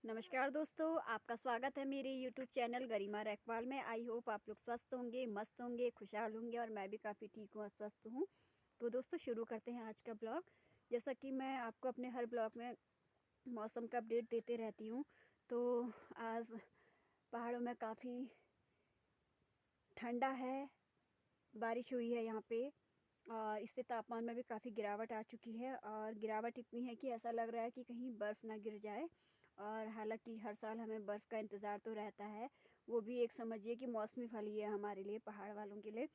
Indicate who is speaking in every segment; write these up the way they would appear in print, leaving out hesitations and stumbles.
Speaker 1: नमस्कार दोस्तों, आपका स्वागत है मेरे यूट्यूब चैनल गरिमा रैकवाल में। आई होप आप लोग स्वस्थ होंगे, मस्त होंगे, खुशहाल होंगे और मैं भी काफ़ी ठीक हूँ और स्वस्थ हूँ। तो दोस्तों शुरू करते हैं आज का ब्लॉग। जैसा कि मैं आपको अपने हर ब्लॉग में मौसम का अपडेट देते रहती हूँ, तो आज पहाड़ों में काफ़ी ठंडा है, बारिश हुई है यहाँ पे और इससे तापमान में भी काफ़ी गिरावट आ चुकी है और गिरावट इतनी है कि ऐसा लग रहा है कि कहीं बर्फ़ ना गिर जाए। और हालांकि हर साल हमें बर्फ़ का इंतज़ार तो रहता है, वो भी एक समझिए कि मौसमी फल ही है हमारे लिए, पहाड़ वालों के लिए।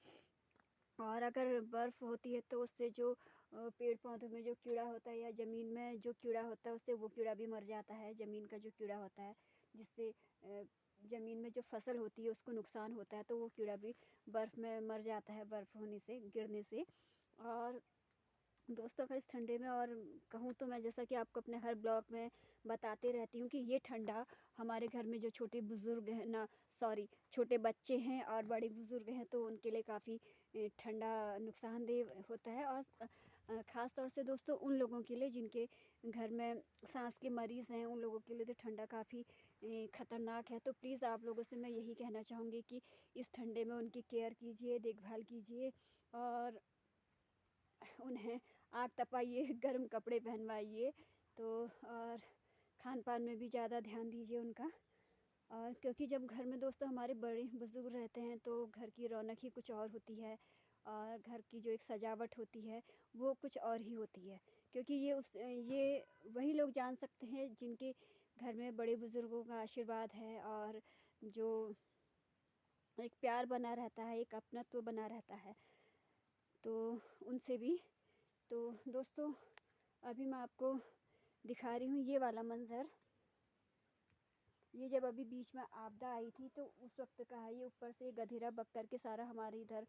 Speaker 1: और अगर बर्फ़ होती है तो उससे जो पेड़ पौधों में जो कीड़ा होता है या ज़मीन में जो कीड़ा होता है उससे वो कीड़ा भी मर जाता है। ज़मीन का जो कीड़ा होता है जिससे ज़मीन में जो फसल होती है उसको नुकसान होता है, तो वो कीड़ा भी बर्फ़ में मर जाता है, बर्फ़ होने से, गिरने से। और दोस्तों अगर इस ठंडे में और कहूँ तो मैं जैसा कि आपको अपने हर ब्लॉग में बताते रहती हूँ कि ये ठंडा हमारे घर में जो छोटे बुज़ुर्ग हैं ना, सॉरी, छोटे बच्चे हैं और बड़े बुज़ुर्ग हैं, तो उनके लिए काफ़ी ठंडा नुकसानदेह होता है। और ख़ास तौर से दोस्तों उन लोगों के लिए जिनके घर में सांस के मरीज़ हैं, उन लोगों के लिए तो ठंडा काफ़ी ख़तरनाक है। तो प्लीज़ आप लोगों से मैं यही कहना चाहूँगी कि इस ठंडे में उनकी केयर कीजिए, देखभाल कीजिए और उन्हें आग तपाइए, गर्म कपड़े पहनवाइए। तो और खान-पान में भी ज़्यादा ध्यान दीजिए उनका। और क्योंकि जब घर में दोस्तों हमारे बड़े बुज़ुर्ग रहते हैं तो घर की रौनक ही कुछ और होती है और घर की जो एक सजावट होती है वो कुछ और ही होती है। क्योंकि ये वही लोग जान सकते हैं जिनके घर में बड़े बुज़ुर्गों का आशीर्वाद है और जो एक प्यार बना रहता है, एक अपनत्व बना रहता है, तो उनसे भी। तो दोस्तों अभी मैं आपको दिखा रही हूँ ये वाला मंज़र। ये जब अभी बीच में आपदा आई थी तो उस वक्त का है। ये ऊपर से गधेरा बक करके सारा हमारे इधर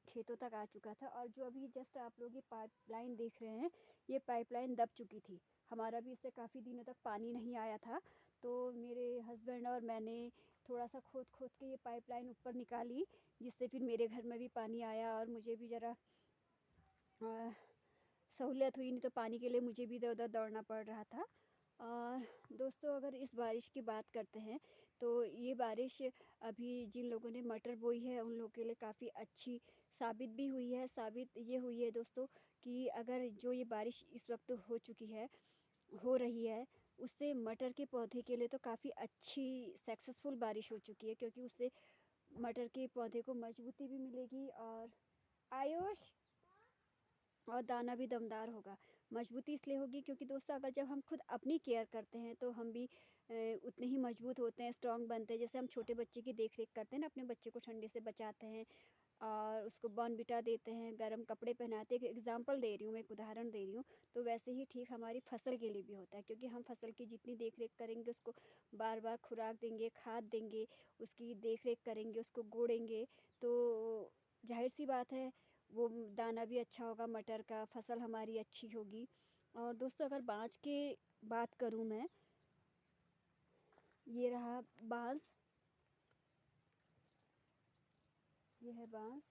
Speaker 1: खेतों तक आ चुका था। और जो अभी जस्ट आप लोग ये पाइपलाइन देख रहे हैं, ये पाइपलाइन दब चुकी थी। हमारा भी इससे काफ़ी दिनों तक पानी नहीं आया था, तो मेरे हस्बैंड और मैंने थोड़ा सा खोद खोद के ये पाइपलाइन ऊपर निकाली, जिससे फिर मेरे घर में भी पानी आया और मुझे भी ज़रा सहूलियत हुई। नहीं तो पानी के लिए मुझे भी इधर उधर दौड़ना पड़ रहा था। और दोस्तों अगर इस बारिश की बात करते हैं तो ये बारिश अभी जिन लोगों ने मटर बोई है उन लोगों के लिए काफ़ी अच्छी साबित भी हुई है। साबित ये हुई है दोस्तों कि अगर जो ये बारिश इस वक्त हो रही है, उससे मटर के पौधे के लिए तो काफ़ी अच्छी सक्सेसफुल बारिश हो चुकी है, क्योंकि उससे मटर के पौधे को मजबूती भी मिलेगी और दाना भी दमदार होगा। मजबूती इसलिए होगी क्योंकि दोस्तों अगर जब हम खुद अपनी केयर करते हैं तो हम भी उतने ही मजबूत होते हैं, स्ट्रॉन्ग बनते हैं। जैसे हम छोटे बच्चे की देख रेख करते हैं ना, अपने बच्चे को ठंडे से बचाते हैं और उसको बॉर्नविटा देते हैं, गर्म कपड़े पहनाते हैं। एक एग्जांपल दे रही हूँ, मैं एक उदाहरण दे रही हूँ। तो वैसे ही ठीक हमारी फसल के लिए भी होता है, क्योंकि हम फसल की जितनी देख रेख करेंगे, उसको बार बार खुराक देंगे, खाद देंगे, उसकी देख रेख करेंगे, उसको गोड़ेंगे, तो जाहिर सी बात है वो दाना भी अच्छा होगा, मटर का फसल हमारी अच्छी होगी। और दोस्तों अगर बाँस की बात करूँ मैं, ये रहा बाँस, ये है बाँस।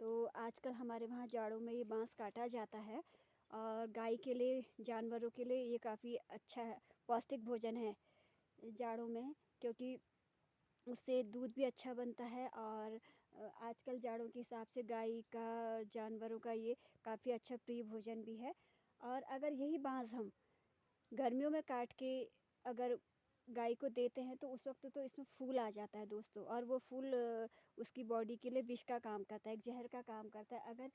Speaker 1: तो आजकल हमारे वहाँ जाड़ों में ये बाँस काटा जाता है और गाय के लिए, जानवरों के लिए ये काफ़ी अच्छा है, पौष्टिक भोजन है जाड़ों में, क्योंकि उससे दूध भी अच्छा बनता है। और आजकल जाड़ों के हिसाब से गाय का, जानवरों का ये काफ़ी अच्छा प्रिय भोजन भी है। और अगर यही बाँस हम गर्मियों में काट के अगर गाय को देते हैं तो उस वक्त तो इसमें फूल आ जाता है दोस्तों, और वो फूल उसकी बॉडी के लिए विष का काम करता है, एक जहर का काम करता है। अगर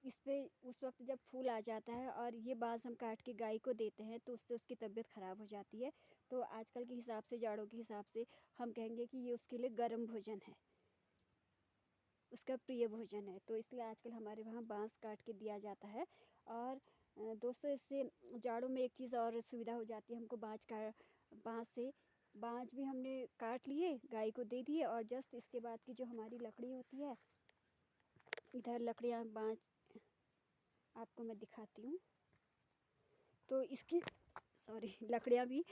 Speaker 1: इस पे उस वक्त जब फूल आ जाता है और ये बाँस हम काट के गाय को देते हैं तो उससे उसकी तबीयत ख़राब हो जाती है। तो आजकल के हिसाब से, जाड़ों के हिसाब से हम कहेंगे कि ये उसके लिए गर्म भोजन है, उसका प्रिय भोजन है। तो इसलिए आजकल हमारे वहाँ बाँस काट के दिया जाता है। और दोस्तों इससे जाड़ों में एक चीज़ और सुविधा हो जाती है हमको, बाँस से बाँस भी हमने काट लिए, गाय को दे दिए, और जस्ट इसके बाद की जो हमारी लकड़ी होती है, इधर लकड़ियाँ, बाँस आपको मैं दिखाती हूँ। तो इसकी, सॉरी, लकड़ियाँ भी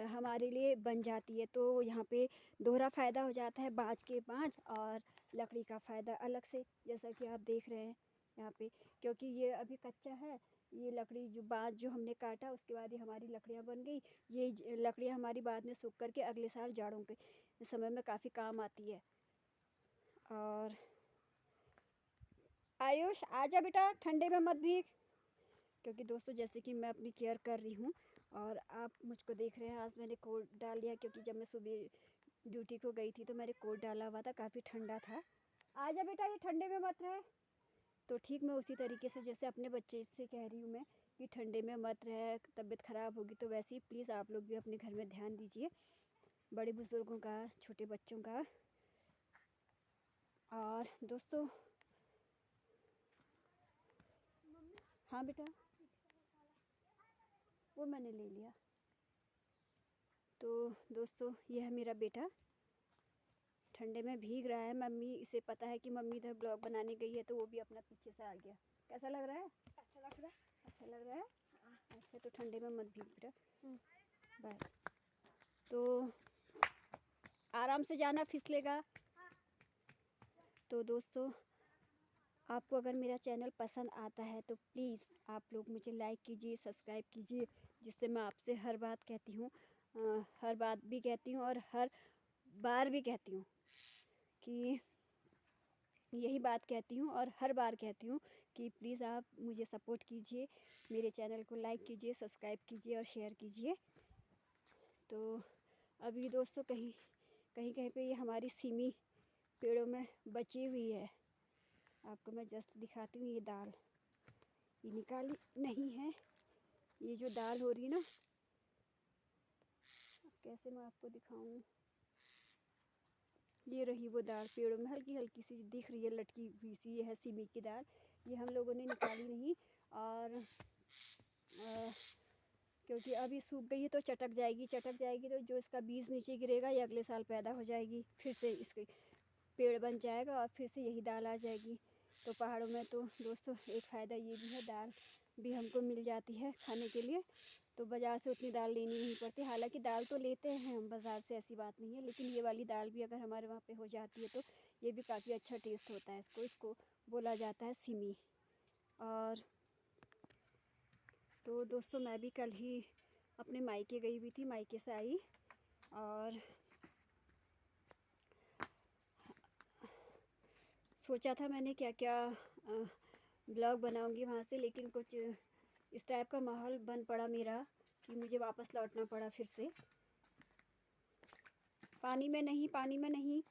Speaker 1: हमारे लिए बन जाती है। तो यहाँ पे दोहरा फ़ायदा हो जाता है, बाँझ और लकड़ी का फ़ायदा अलग से, जैसा कि आप देख रहे हैं यहाँ पे। क्योंकि ये अभी कच्चा है, ये लकड़ी जो बाँस जो हमने काटा उसके बाद ये हमारी लकड़ियाँ बन गई। ये लकड़ियाँ हमारी बाद में सूख कर के अगले साल जाड़ों के समय में काफ़ी काम आती है। और आयुष आजा बेटा, ठंडे में मत भीग। क्योंकि दोस्तों जैसे कि मैं अपनी केयर कर रही हूँ और आप मुझको देख रहे हैं। आज मैंने कोट डाल लिया क्योंकि जब मैं सुबह ड्यूटी को गई थी तो मैंने कोट डाला हुआ था, काफ़ी ठंडा था। आजा बेटा, ये ठंडे में मत रहे। तो ठीक मैं उसी तरीके से जैसे अपने बच्चे से कह रही हूँ मैं कि ठंडे में मत रहे, तबीयत ख़राब होगी, तो वैसे ही प्लीज़ आप लोग भी अपने घर में ध्यान दीजिए, बड़े बुज़ुर्गों का, छोटे बच्चों का। और दोस्तों हाँ बेटा, वो मैंने ले लिया। तो दोस्तों ये है मेरा बेटा, ठंडे में भीग रहा है। मम्मी, इसे पता है कि मम्मी इधर ब्लॉग बनाने गई है तो वो भी अपना पीछे से आ गया। कैसा लग रहा है?
Speaker 2: अच्छा लग रहा है।
Speaker 1: अच्छा लग रहा है। अच्छा तो ठंडे में मत भीग बेटा, बाय। तो आराम से जाना, फिसलेगा। तो दोस्तों आपको अगर मेरा चैनल पसंद आता है तो प्लीज़ आप लोग मुझे लाइक कीजिए, सब्सक्राइब कीजिए, जिससे मैं आपसे हर बात कहती हूँ, हर बात भी कहती हूँ और हर बार भी कहती हूँ कि यही बात कहती हूँ और हर बार कहती हूँ कि प्लीज़ आप मुझे सपोर्ट कीजिए, मेरे चैनल को लाइक कीजिए, सब्सक्राइब कीजिए और शेयर कीजिए। तो अभी दोस्तों कहीं कहीं पे ये हमारी सिमी पेड़ों में बची हुई है। आपको मैं जस्ट दिखाती हूँ। ये दाल ये निकाली नहीं है, ये जो दाल हो रही है ना, कैसे मैं आपको दिखाऊँ। ये रही वो दाल पेड़ों में हल्की हल्की सी दिख रही है, लटकी हुई सी। ये है सिमी की दाल, ये हम लोगों ने निकाली नहीं। और क्योंकि अभी सूख गई है तो चटक जाएगी तो जो इसका बीज नीचे गिरेगा ये अगले साल पैदा हो जाएगी, फिर से इसके पेड़ बन जाएगा और फिर से यही दाल आ जाएगी। तो पहाड़ों में तो दोस्तों एक फ़ायदा ये भी है, दाल भी हमको मिल जाती है खाने के लिए, तो बाज़ार से उतनी दाल लेनी नहीं पड़ती। हालांकि दाल तो लेते हैं हम बाज़ार से, ऐसी बात नहीं है, लेकिन ये वाली दाल भी अगर हमारे वहाँ पे हो जाती है तो ये भी काफ़ी अच्छा टेस्ट होता है। इसको बोला जाता है सिमी। और तो दोस्तों मैं भी कल ही अपने मायके गई हुई थी, मायके से आई और सोचा था मैंने क्या क्या ब्लॉग बनाऊंगी वहाँ से, लेकिन कुछ इस टाइप का माहौल बन पड़ा मेरा कि मुझे वापस लौटना पड़ा फिर से। पानी में नहीं।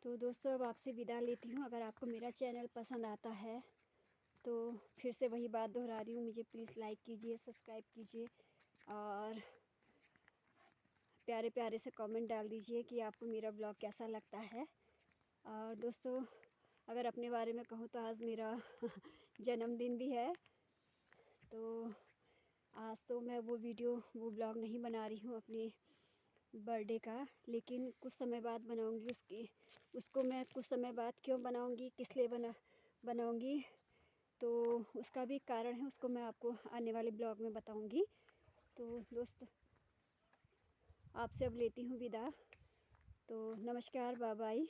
Speaker 1: तो दोस्तों अब आपसे विदा लेती हूँ। अगर आपको मेरा चैनल पसंद आता है तो फिर से वही बात दोहरा रही हूँ, मुझे प्लीज़ लाइक कीजिए, सब्सक्राइब कीजिए और प्यारे प्यारे से कमेंट डाल दीजिए कि आपको मेरा ब्लॉग कैसा लगता है। और दोस्तों अगर अपने बारे में कहूँ तो आज मेरा जन्मदिन भी है, तो आज तो मैं वो ब्लॉग नहीं बना रही हूँ अपने बर्थडे का, लेकिन कुछ समय बाद बनाऊँगी। उसको मैं कुछ समय बाद क्यों बनाऊँगी, किस लिए बनाऊँगी, तो उसका भी कारण है, उसको मैं आपको आने वाले ब्लॉग में बताऊँगी। तो दोस्त आपसे अब लेती हूँ विदा। तो नमस्कार, बाय बाय।